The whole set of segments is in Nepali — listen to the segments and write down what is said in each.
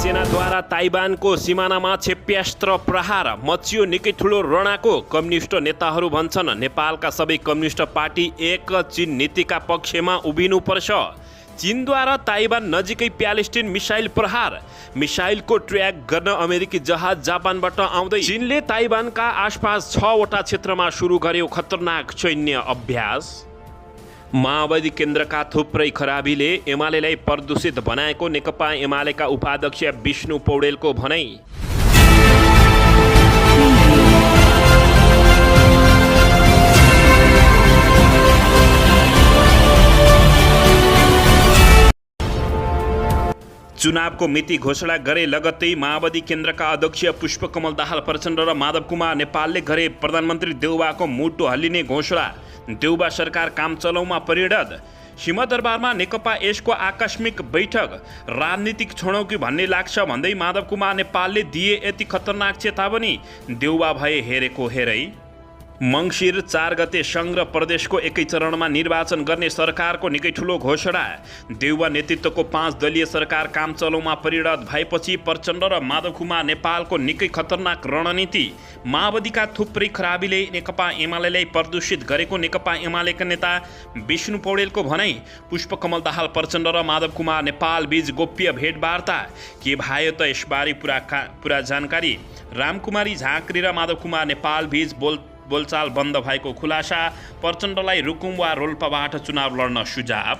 सेनाद्वारा ताइवानको सिमानामा क्षेप्यास्त्र प्रहार मचियो निकै ठुलो रणाको। कम्युनिस्ट नेताहरू भन्छन् नेपालका सबै कम्युनिस्ट पार्टी एक चीन नीतिका पक्षमा उभिनुपर्छ। चीनद्वारा ताइवान नजिकै प्यालेस्टिन मिसाइल प्रहार। मिसाइलको ट्र्याक गर्न अमेरिकी जहाज जापानबाट आउँदै। चीनले ताइवानका आसपास 6वटा क्षेत्रमा सुरु गर्यो खतरनाक सैन्य अभ्यास। माओवादी केन्द्रका थुप्रै खराबीले एमालेलाई प्रदूषित बनाएको नेकपा एमालेका उपाध्यक्ष विष्णु पौडेलको भनाई। चुनावको मिति घोषणा गरे लगत्तै माओवादी केन्द्रका अध्यक्ष पुष्पकमल दाहाल प्रचण्ड र माधव कुमार नेपालले गरे प्रधानमन्त्री देउबाको मुटु हल्लिने घोषणा। देउबा सरकार काम चलाउमा परिणत। सिंहदरबारमा नेकपा यसको आकस्मिक बैठक। राजनीतिक छोडौँ कि भन्ने लाग्छ भन्दै माधव कुमार नेपालले दिए यति खतरनाक चेतावनी। देउबा भए हेरेको हेरै। मङ्सिर 4 गते सङ्घ र प्रदेशको एकै चरणमा निर्वाचन गर्ने सरकारको निकै ठुलो घोषणा। देउबा नेतृत्वको 5 दलीय सरकार काम चलाउमा परिणत भएपछि प्रचण्ड र माधव कुमार नेपालको निकै खतरनाक रणनीति। माओवादीका थुप्रै खराबीले नेकपा एमालेलाई प्रदूषित गरेको नेकपा एमालेका नेता विष्णु पौडेलको भनाई। पुष्पकमल दाहाल प्रचण्ड र माधव कुमार नेपाल बीच गोप्य भेटवार्ता। के भयो त यसबारे पुरा जानकारी। रामकुमारी झाँक्री र माधव कुमार नेपाल बीच बोलचाल बन्द भएको खुलासा। प्रचण्डलाई रुकुम वा रोल्पाबाट चुनाव लड्न सुझाव।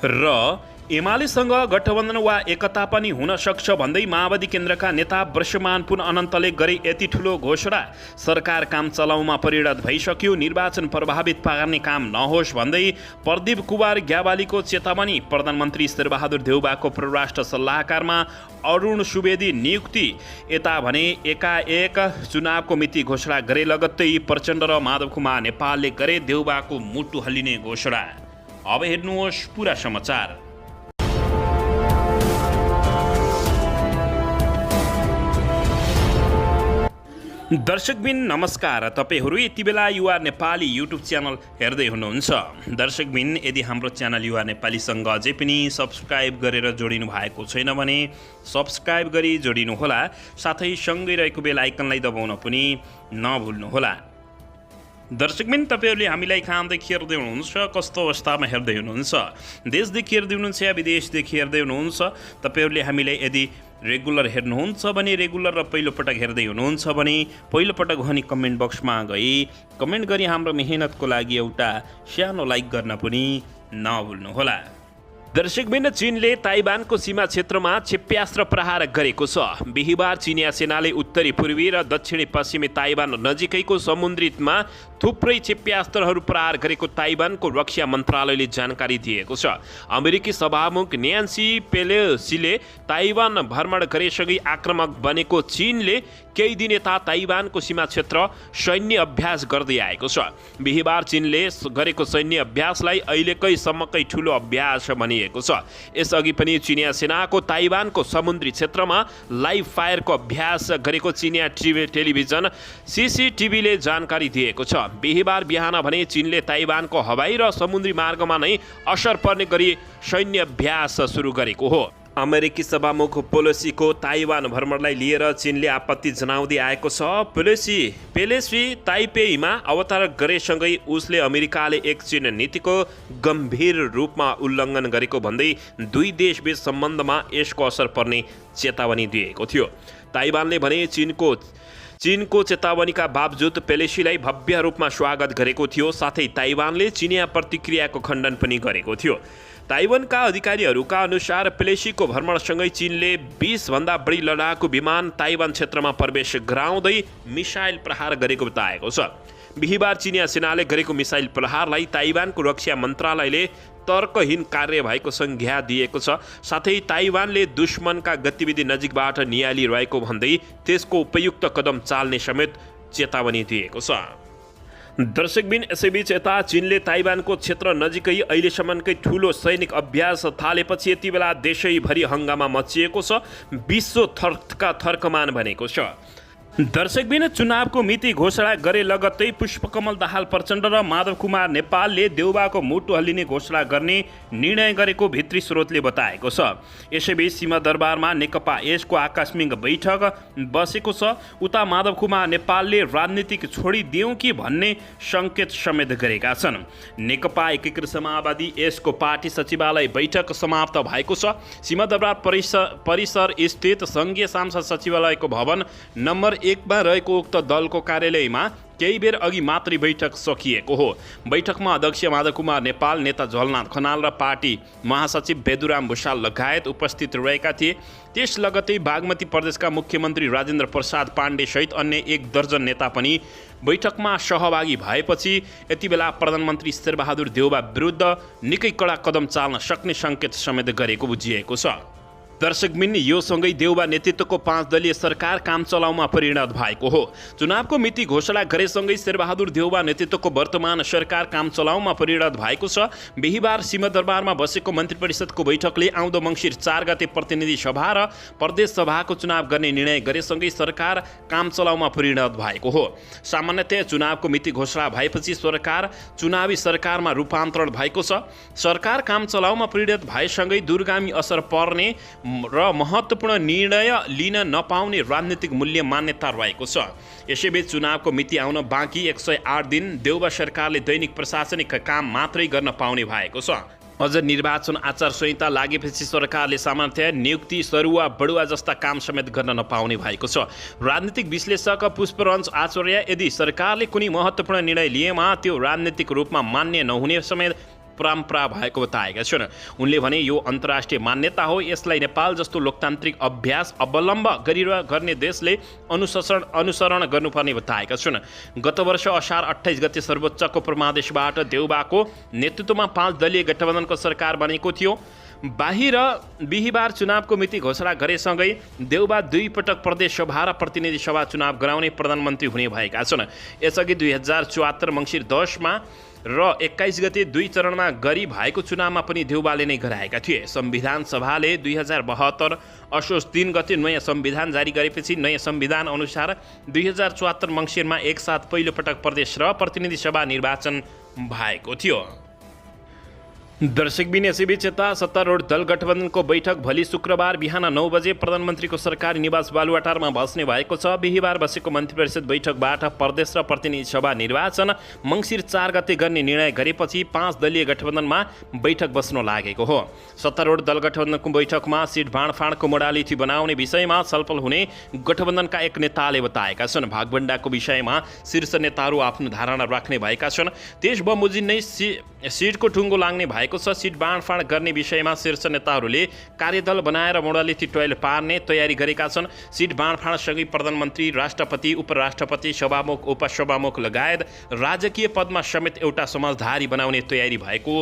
र एमालेसँग गठबन्धन वा एकता पनि हुन सक्छ भन्दै माओवादी केन्द्रका नेता ब्रह्ममान पुन अनन्तले गरे यति ठुलो घोषणा। सरकार काम चलाउमा परिणत भइसक्यो। निर्वाचन प्रभावित पार्ने काम नहोस् भन्दै प्रदीप कुमार ग्यावालीको चेतावनी। प्रधानमन्त्री शेरबहादुर देउबाको परराष्ट्र सल्लाहकारमा अरुण सुवेदी नियुक्ति। यता भने एकाएक चुनावको मिति घोषणा गरे लगत्तै प्रचण्ड र माधव कुमार नेपालले गरे देउबाको मुटु हल्लिने घोषणा। अब हेर्नुहोस् पुरा समाचार। दर्शकबिन नमस्कार। तपाईहरू यति बेला युवा नेपाली युट्युब च्यानल हेर्दै हुनुहुन्छ। दर्शकबिन यदि हाम्रो च्यानल युवा नेपालीसँग अझै पनि सब्सक्राइब गरेर जोडिनु भएको छैन भने सब्सक्राइब गरी जोडिनुहोला। साथै सँगै रहेको बेल आइकनलाई दबाउन पनि नभुल्नुहोला। दर्शकबिन तपाईहरूले हामीलाई कहाँदेखि हेर्दै हुनुहुन्छ, कस्तो अवस्थामा हेर्दै हुनुहुन्छ, देशदेखि हेर्दै हुनुहुन्छ या विदेशदेखि हेर्दै हुनुहुन्छ। तपाईहरूले हामीलाई यदि रेगुलर हेर्नुहुन्छ भने रेगुलर र पहिलोपटक हेर्दै हुनुहुन्छ भने पहिलोपटक भने कमेन्ट बक्समा गई कमेन्ट गरी हाम्रो मेहनतको लागि एउटा सानो लाइक गर्न पनि नभुल्नुहोला। दर्शकबिन चीनले ताइवानको सीमा क्षेत्रमा क्षेप्यास्त्र प्रहार गरेको छ। बिहिबार चिनिया सेनाले उत्तरी पूर्वी र दक्षिणी पश्चिमी ताइवान नजिकैको समुद्रीमा थुप्रै क्षेप्यास्त्रहरू प्रहार गरेको ताइवानको रक्षा मन्त्रालयले जानकारी दिएको छ। अमेरिकी सभामुख न्यान्सी पेलोसीले ताइवान भ्रमण गरेसँगै आक्रामक बनेको चीनले केही दिन यता ताइवानको सीमा क्षेत्र सैन्य अभ्यास गर्दै आएको छ। बिहिबार चीनले गरेको सैन्य अभ्यासलाई अहिलेकै सम्मकै ठुलो अभ्यास भनिएको छ। यसअघि पनि चिनिया सेनाको ताइवानको समुद्री क्षेत्रमा लाइभ फायरको अभ्यास गरेको चिनिया टेलिभिजन CCTVले जानकारी दिएको छ। बिहिबार बिहान भने चीनले ताइवानको हवाई र समुद्री मार्गमा नै असर पर्ने गरी सैन्य अभ्यास सुरु गरेको हो। अमेरिकी सभामुख पेलोसीको ताइवान भ्रमणलाई लिएर चीनले आपत्ति जनाउँदै आएको छ। पेलोसी ताइपेईमा अवतरण गरेसँगै उसले अमेरिकाले एक चीन नीतिको गम्भीर रूपमा उल्लङ्घन गरेको भन्दै दुई देशबीच सम्बन्धमा यसको असर पर्ने चेतावनी दिएको थियो। ताइवानले भने चीनको चेतावनीका बावजुद पेलोसीलाई भव्य रूपमा स्वागत गरेको थियो। साथै ताइवानले चिनिया प्रतिक्रियाको खण्डन पनि गरेको थियो। ताइवानका अधिकारीहरूका अनुसार पेलोसीको भ्रमणसँगै चीनले 20 भन्दा बढी लडाकु विमान ताइवान क्षेत्रमा प्रवेश गराउँदै मिसाइल प्रहार गरेको बताएको छ। बिहिबार चिनिया सेनाले गरेको मिसाइल प्रहारलाई ताइवानको रक्षा मन्त्रालयले तर्कहीन कार्य भएको संज्ञा दिएको छ। साथै ताइवानले दुश्मनका गतिविधि नजिकबाट नियालिरहेको भन्दै त्यसको उपयुक्त कदम चाल्ने समेत चेतावनी दिएको छ। दर्शकबिन यसैबीच यता चीनले ताइवानको क्षेत्र नजिकै अहिलेसम्मकै ठुलो सैनिक अभ्यास थालेपछि यति बेला देशैभरि हङ्गामा मचिएको छ। विश्व थर्कमान बनेको छ। दर्शकबिन चुनावको मिति घोषणा गरे लगत्तै पुष्पकमल दाहाल प्रचण्ड र माधव कुमार नेपालले देउबाको मुटु हल्लिने घोषणा गर्ने निर्णय गरेको भित्री स्रोतले बताएको छ। यसैबीच सिंहदरबारमा नेकपा यसको आकस्मिक बैठक बसेको छ। उता माधव कुमार नेपालले राजनीतिक छोडिदिउँ कि भन्ने सङ्केत समेत गरेका छन्। नेकपा एकीकृत समाजवादी यसको पार्टी सचिवालय बैठक समाप्त भएको छ। सिंहदरबार परिसर स्थित सङ्घीय सांसद सचिवालयको भवन नम्बर 1 मा रहेको उक्त दलको कार्यालयमा केही बेर अघि मात्रै बैठक सकिएको हो। बैठकमा अध्यक्ष माधव कुमार नेपाल, नेता झलनाथ खनाल र पार्टी महासचिव बेदुराम भुषाल लगायत उपस्थित रहेका थिए। त्यस लगत्तै बागमती प्रदेशका मुख्यमन्त्री राजेन्द्र प्रसाद पाण्डे सहित अन्य 1 दर्जन नेता पनि बैठकमा सहभागी भएपछि यति बेला प्रधानमन्त्री शेरबहादुर देउबा विरुद्ध निकै कडा कदम चाल्न सक्ने सङ्केत समेत गरेको बुझिएको छ। दर्शकबिन यो सँगै देउबा नेतृत्वको 5 दलीय सरकार काम चलाउमा परिणत भएको हो। चुनावको मिति घोषणा गरेसँगै शेरबहादुर देउबा नेतृत्वको वर्तमान सरकार काम चलाउमा परिणत भएको छ। बिहिबार सिंहदरबारमा बसेको मन्त्री परिषदको बैठकले आउँदो मङ्सिर 4 गते प्रतिनिधि सभा र प्रदेश सभाको चुनाव गर्ने निर्णय गरेसँगै सरकार काम चलाउमा परिणत भएको हो। सामान्यतया चुनावको मिति घोषणा भएपछि सरकार चुनावी सरकारमा रूपान्तरण भएको छ। सरकार काम चलाउमा परिणत भएसँगै दूरगामी असर पर्ने र महत्त्वपूर्ण निर्णय लिन नपाउने राजनीतिक मूल्य मान्यता रहेको छ। यसैबीच चुनावको मिति आउन बाँकी 108 दिन देउबा सरकारले दैनिक प्रशासनिक काम मात्रै गर्न पाउने भएको छ। अझ निर्वाचन आचार संहिता लागेपछि सरकारले सामान्यतया नियुक्ति, सरुवा, बढुवा जस्ता काम समेत गर्न नपाउने भएको छ। राजनीतिक विश्लेषक पुष्परञ्ज आचार्य यदि सरकारले कुनै महत्त्वपूर्ण निर्णय लिएमा त्यो राजनीतिक रूपमा मान्य नहुने समेत परम्परा भएको बताएका छन्। उनले भने यो अन्तर्राष्ट्रिय मान्यता हो। यसलाई नेपाल जस्तो लोकतान्त्रिक अभ्यास अवलम्ब गर्ने देशले अनुसरण गर्नुपर्ने बताएका छन्। गत वर्ष असार 28 गते सर्वोच्चको परमादेशबाट देउबाको नेतृत्वमा 5 दलीय गठबन्धनको सरकार बनेको थियो। बिहिबार चुनावको मिति घोषणा गरेसँगै देउबा 2 पटक प्रदेश सभा र प्रतिनिधि सभा चुनाव गराउने प्रधानमन्त्री हुने भएका छन्। यसअघि 2074 मङ्सिर 10 मा र 21 गते 2 चरणमा गरी भएको चुनावमा पनि देउबाले नै गराएका थिए। संविधान सभाले 2072 असोज 3 गते नयाँ संविधान जारी गरेपछि नयाँ संविधान अनुसार 2074 मङ्सिरमा एकसाथ पहिलो पटक प्रदेश र प्रतिनिधि सभा निर्वाचन भएको थियो। दर्शकबिन यसैबीच यता सत्तारूढ दल गठबन्धनको बैठक भोलि शुक्रबार बिहान 9 बजे प्रधानमन्त्रीको सरकारी निवास बालुवाटारमा बस्ने भएको छ। बिहिबार बसेको मन्त्री परिषद बैठकबाट प्रदेश र प्रतिनिधि सभा निर्वाचन मङ्सिर 4 गते गर्ने निर्णय गरेपछि 5 दलीय गठबन्धनमा बैठक बस्न लागेको हो। सत्तारूढ दल गठबन्धनको बैठकमा सिट बाँडफाँडको मोडालिटी बनाउने विषयमा छलफल हुने गठबन्धनका एक नेताले बताएका छन्। भागभण्डाको विषयमा शीर्ष नेताहरू आफ्नो धारणा राख्ने भएका छन्। त्यस बमोजिम नै सिटको टुङ्गो लाग्ने भएको छ। सिट बाँडफाँड गर्ने विषयमा शीर्ष नेताहरूले कार्यदल बनाएर मोडालिटी ट्रायल पार्ने तयारी गरेका छन्। सिट बाँडफाँडसँगै प्रधानमन्त्री, राष्ट्रपति, उपराष्ट्रपति, सभामुख, उपसभामुख लगायत राजकीय पदमा समेत एउटा समझदारी बनाउने तयारी भएको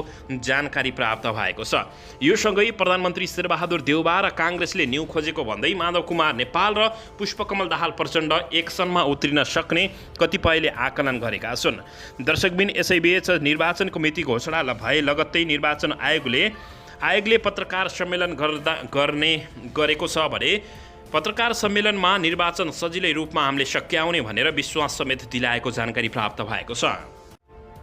जानकारी प्राप्त भएको छ। यो सँगै प्रधानमन्त्री शेरबहादुर देउबा र काङ्ग्रेसले न्यू खोजेको भन्दै माधव कुमार नेपाल र पुष्पकमल दाहाल प्रचण्ड एक्सनमा उत्रिन सक्ने कतिपयले आकलन गरेका छन्। दर्शकबिन यसैबीच निर्वाचनको मिति घोषणा भए लगत्तै निर्वाचन आयोगले पत्रकार सम्मेलन गरेको छ भने पत्रकार सम्मेलनमा निर्वाचन सजिलै रूपमा हामीले सक्याउने भनेर विश्वास समेत दिलाएको जानकारी प्राप्त भएको छ।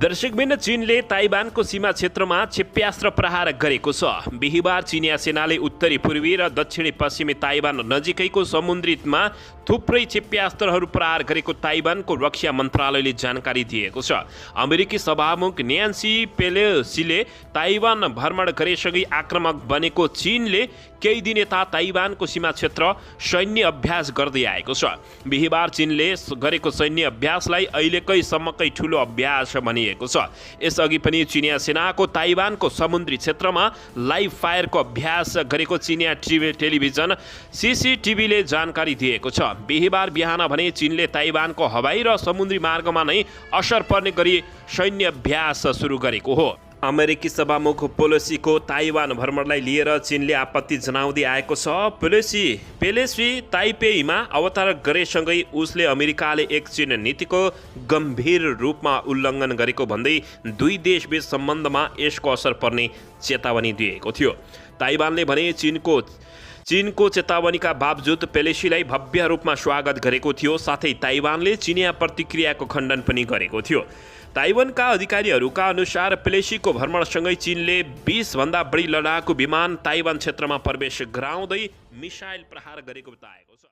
दर्शकबिन चीनले ताइवानको सीमा क्षेत्रमा क्षेप्यास्त्र प्रहार गरेको छ। बिहिबार चिनिया सेनाले उत्तरी पूर्वी र दक्षिणी पश्चिमी ताइवान नजिकैको समुद्रीमा थुप्रै क्षेप्यास्त्रहरू प्रहार गरेको ताइवानको रक्षा मन्त्रालयले जानकारी दिएको छ। अमेरिकी सभामुख न्यान्सी पेलोसीले ताइवान भ्रमण गरेसँगै आक्रामक बनेको चीनले केही दिन यता ताइवानको सीमा क्षेत्र सैन्य अभ्यास गर्दै आएको छ। बिहिबार चीनले गरेको सैन्य अभ्यासलाई अहिलेकै सम्मकै ठुलो अभ्यास भनिएको छ। यसअघि पनि चिनिया सेनाको ताइवानको समुद्री क्षेत्रमा लाइभ फायरको अभ्यास गरेको चिनिया टेलिभिजन CCTVले जानकारी दिएको छ। बिहिबार बिहान भने चीनले ताइवानको हवाई र समुद्री मार्गमा नै असर पर्ने गरी सैन्य अभ्यास सुरु गरेको हो। अमेरिकी सभामुख पेलोसीको ताइवान भ्रमणलाई लिएर चीनले आपत्ति जनाउँदै आएको छ। पेलोसी ताइपेईमा अवतरण गरेसँगै उसले अमेरिकाले एक चीन नीतिको गम्भीर रूपमा उल्लङ्घन गरेको भन्दै दुई देशबीच सम्बन्धमा यसको असर पर्ने चेतावनी दिएको थियो। ताइवानले भने चीनको चेतावनीका बावजुद पेलेसीलाई भव्य रूपमा स्वागत गरेको थियो। साथै ताइवानले चिनिया प्रतिक्रियाको खण्डन पनि गरेको थियो। ताइवानका अधिकारीहरूका अनुसार पेलेसीको भ्रमणसँगै चीनले 20 भन्दा बढी लडाकु विमान ताइवान क्षेत्रमा प्रवेश गराउँदै मिसाइल प्रहार गरेको बताएको छ।